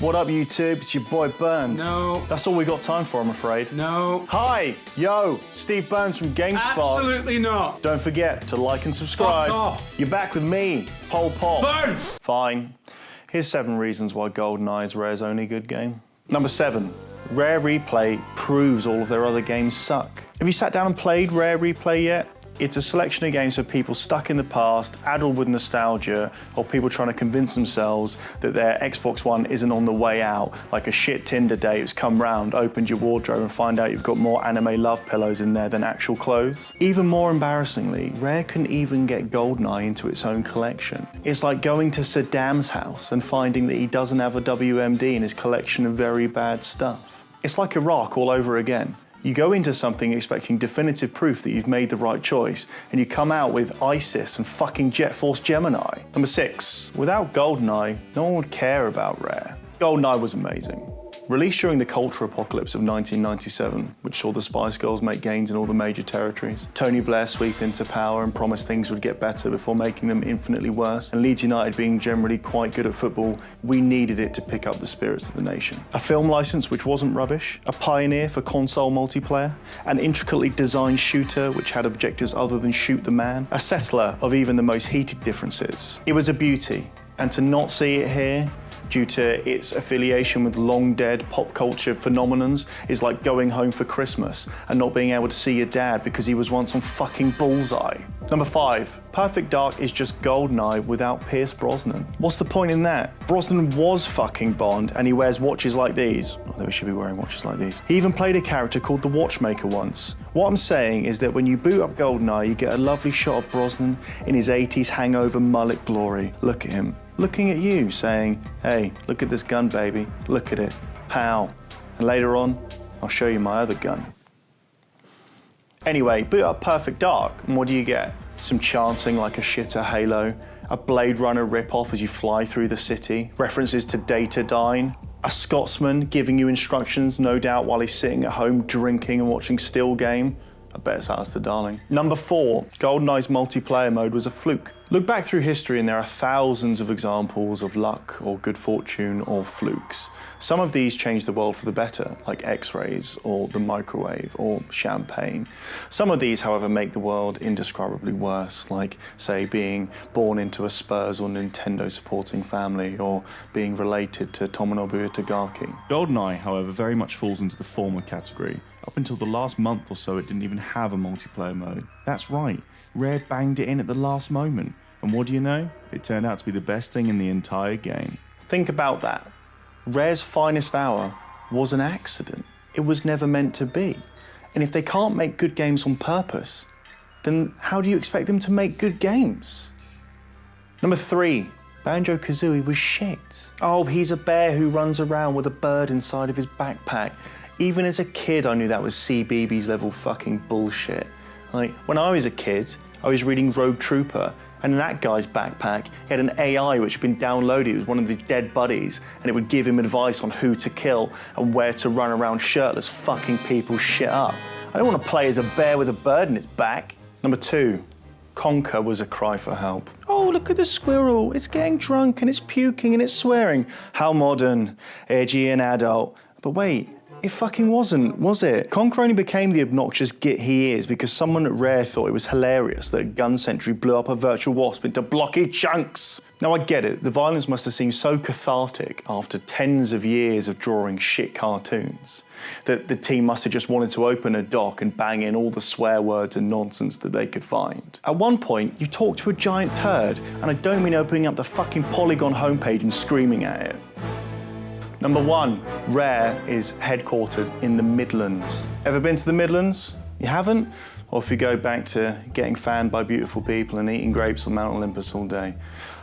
What up, YouTube? It's your boy Burns. No. That's all we got time for, I'm afraid. No. Hi, yo, Steve Burns from GameSpot. Absolutely not. Don't forget to like and subscribe. Fuck off. You're back with me, Pol Pot. Burns! Fine. Here's 7 reasons why Goldeneye is Rare's only good game. Number 7. Rare Replay proves all of their other games suck. Have you sat down and played Rare Replay yet? It's a selection of games for people stuck in the past, addled with nostalgia, or people trying to convince themselves that their Xbox One isn't on the way out, like a shit Tinder date who's come round, opened your wardrobe and find out you've got more anime love pillows in there than actual clothes. Even more embarrassingly, Rare couldn't even get Goldeneye into its own collection. It's like going to Saddam's house and finding that he doesn't have a WMD in his collection of very bad stuff. It's like Iraq all over again. You go into something expecting definitive proof that you've made the right choice, and you come out with ISIS and fucking Jet Force Gemini. Number 6. Without Goldeneye, no one would care about Rare. Goldeneye was amazing. Released during the culture apocalypse of 1997, which saw the Spice Girls make gains in all the major territories, Tony Blair sweep into power and promise things would get better before making them infinitely worse, and Leeds United being generally quite good at football, we needed it to pick up the spirits of the nation. A film license which wasn't rubbish, a pioneer for console multiplayer, an intricately designed shooter which had objectives other than shoot the man, a settler of even the most heated differences. It was a beauty, and to not see it here, due to its affiliation with long-dead pop culture phenomenons, is like going home for Christmas and not being able to see your dad because he was once on fucking Bullseye. Number 5. Perfect Dark is just Goldeneye without Pierce Brosnan. What's the point in that? Brosnan was fucking Bond and he wears watches like these. Although he should be wearing watches like these. He even played a character called the Watchmaker once. What I'm saying is that when you boot up Goldeneye, you get a lovely shot of Brosnan in his 80s hangover mullet glory. Look at him. Looking at you, saying, hey, look at this gun, baby. Look at it. Pow. And later on, I'll show you my other gun. Anyway, boot up Perfect Dark, and what do you get? Some chanting like a shitter Halo, a Blade Runner ripoff as you fly through the city, references to Data Dine, a Scotsman giving you instructions, no doubt, while he's sitting at home drinking and watching Still Game. I bet it's Alistair Darling. Number 4, Goldeneye's multiplayer mode was a fluke. Look back through history and there are thousands of examples of luck or good fortune or flukes. Some of these change the world for the better, like X-rays or the microwave or champagne. Some of these, however, make the world indescribably worse, like, say, being born into a Spurs or Nintendo supporting family or being related to Tomonobu Itagaki. Goldeneye, however, very much falls into the former category. Up until the last month or so, it didn't even have a multiplayer mode. That's right, Rare banged it in at the last moment. And what do you know? It turned out to be the best thing in the entire game. Think about that. Rare's finest hour was an accident. It was never meant to be. And if they can't make good games on purpose, then how do you expect them to make good games? Number 3. Banjo-Kazooie was shit. Oh, he's a bear who runs around with a bird inside of his backpack. Even as a kid, I knew that was CBeebies level fucking bullshit. Like, when I was a kid, I was reading Rogue Trooper, and in that guy's backpack, he had an AI which had been downloaded. It was one of his dead buddies, and it would give him advice on who to kill and where to run around shirtless, fucking people's shit up. I don't want to play as a bear with a bird in its back. Number 2. Conker was a cry for help. Oh, look at the squirrel. It's getting drunk and it's puking and it's swearing. How modern, edgy and adult. But wait, it fucking wasn't, was it? Conker only became the obnoxious git he is because someone at Rare thought it was hilarious that Gun Sentry blew up a virtual wasp into blocky chunks. Now I get it, the violence must have seemed so cathartic after tens of years of drawing shit cartoons that the team must have just wanted to open a dock and bang in all the swear words and nonsense that they could find. At one point, you talk to a giant turd, and I don't mean opening up the fucking Polygon homepage and screaming at it. Number 1, Rare is headquartered in the Midlands. Ever been to the Midlands? You haven't? Or if you go back to getting fanned by beautiful people and eating grapes on Mount Olympus all day.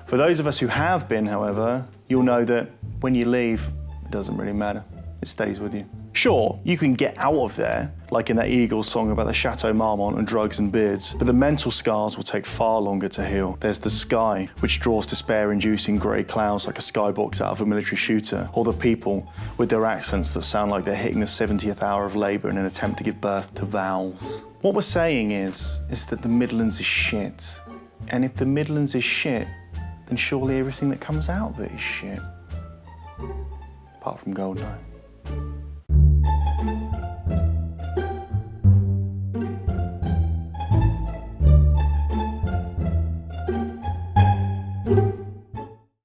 For those of us who have been, however, you'll know that when you leave, it doesn't really matter. It stays with you. Sure, you can get out of there, like in that Eagles song about the Chateau Marmont and drugs and beards, but the mental scars will take far longer to heal. There's the sky, which draws despair-inducing grey clouds like a skybox out of a military shooter, or the people with their accents that sound like they're hitting the 70th hour of labour in an attempt to give birth to vowels. What we're saying is that the Midlands is shit. And if the Midlands is shit, then surely everything that comes out of it is shit. apart from Goldeneye.